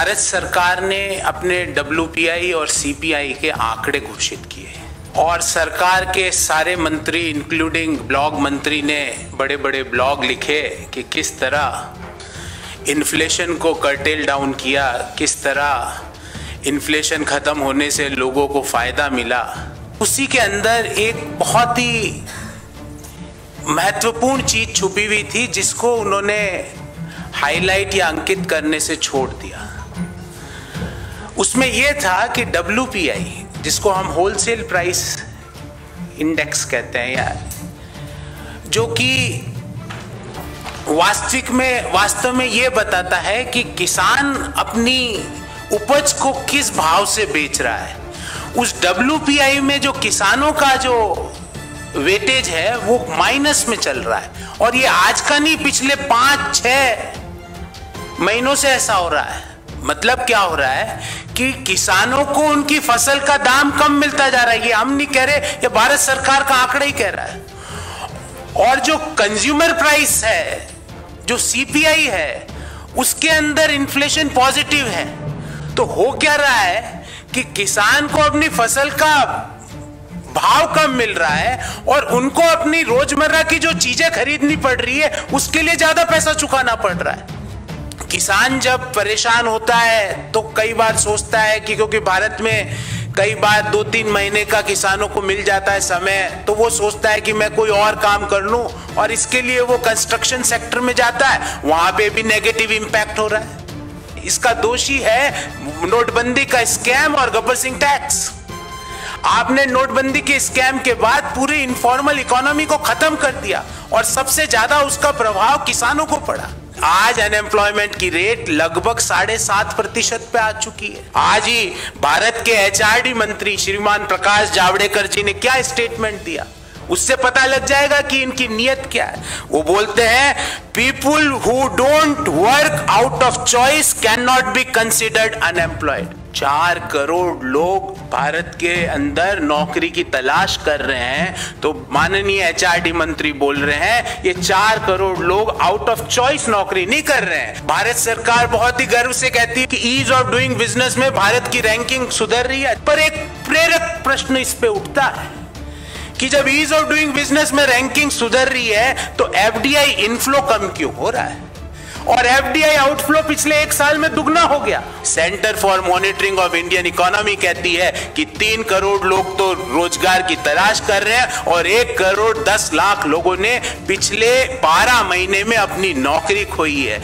भारत सरकार ने अपने WPI और CPI के आंकड़े घोषित किए और सरकार के सारे मंत्री इंक्लूडिंग ब्लॉग मंत्री ने बड़े बड़े ब्लॉग लिखे कि किस तरह इन्फ्लेशन को कर्टेल डाउन किया, किस तरह इन्फ्लेशन खत्म होने से लोगों को फायदा मिला। उसी के अंदर एक बहुत ही महत्वपूर्ण चीज छुपी हुई थी जिसको उन्होंने हाईलाइट या अंकित करने से छोड़ दिया। उसमें यह था कि WPI, जिसको हम होलसेल प्राइस इंडेक्स कहते हैं, या जो कि वास्तव में यह बताता है कि किसान अपनी उपज को किस भाव से बेच रहा है। उस WPI में जो किसानों का जो वेटेज है वो माइनस में चल रहा है, और ये आज का नहीं, पिछले 5-6 महीनों से ऐसा हो रहा है। मतलब क्या हो रहा है कि किसानों को उनकी फसल का दाम कम मिलता जा रहा है। ये हम नहीं कह रहे, ये भारत सरकार का आंकड़ा ही कह रहा है। और जो कंज्यूमर प्राइस है, जो CPI है, उसके अंदर इन्फ्लेशन पॉजिटिव है। तो हो क्या रहा है कि किसान को अपनी फसल का भाव कम मिल रहा है और उनको अपनी रोजमर्रा की जो चीजें खरीदनी पड़ रही है उसके लिए ज्यादा पैसा चुकाना पड़ रहा है। किसान जब परेशान होता है तो कई बार सोचता है कि क्योंकि भारत में कई बार 2-3 महीने का किसानों को मिल जाता है समय, तो वो सोचता है कि मैं कोई और काम कर लूं, और इसके लिए वो कंस्ट्रक्शन सेक्टर में जाता है। वहां पे भी नेगेटिव इंपैक्ट हो रहा है। इसका दोषी है नोटबंदी का स्कैम और गब्बर सिंह टैक्स। आपने नोटबंदी के स्कैम के बाद पूरी इनफॉर्मल इकोनॉमी को खत्म कर दिया और सबसे ज्यादा उसका प्रभाव किसानों को पड़ा। आज अनएम्प्लॉयमेंट की रेट लगभग 7.5% पे आ चुकी है। आज ही भारत के HRD मंत्री श्रीमान प्रकाश जावड़ेकर जी ने क्या स्टेटमेंट दिया, उससे पता लग जाएगा कि इनकी नीयत क्या है। वो बोलते हैं, people who don't work out of choice can not be considered unemployed. 4 crore लोग भारत के अंदर नौकरी की तलाश कर रहे हैं, तो माननीय HRD मंत्री बोल रहे हैं ये 4 करोड़ लोग आउट ऑफ चॉइस नौकरी नहीं कर रहे हैं। भारत सरकार बहुत ही गर्व से कहती है कि ईज ऑफ डूइंग बिजनेस में भारत की रैंकिंग सुधर रही है, पर एक प्रेरक प्रश्न इस पे उठता है कि जब ईज ऑफ डूइंग बिजनेस में रैंकिंग सुधर रही है तो FDI इनफ्लो कम क्यों हो रहा है, और FDI आउटफ्लो पिछले 1 साल में दुगना हो गया। Centre for monitoring of Indian economy कहती है कि 3 करोड़ लोग तो रोजगार की तलाश कर रहे हैं और 1 करोड़ 10 लाख लोगों ने पिछले 12 महीने में अपनी नौकरी खोई है।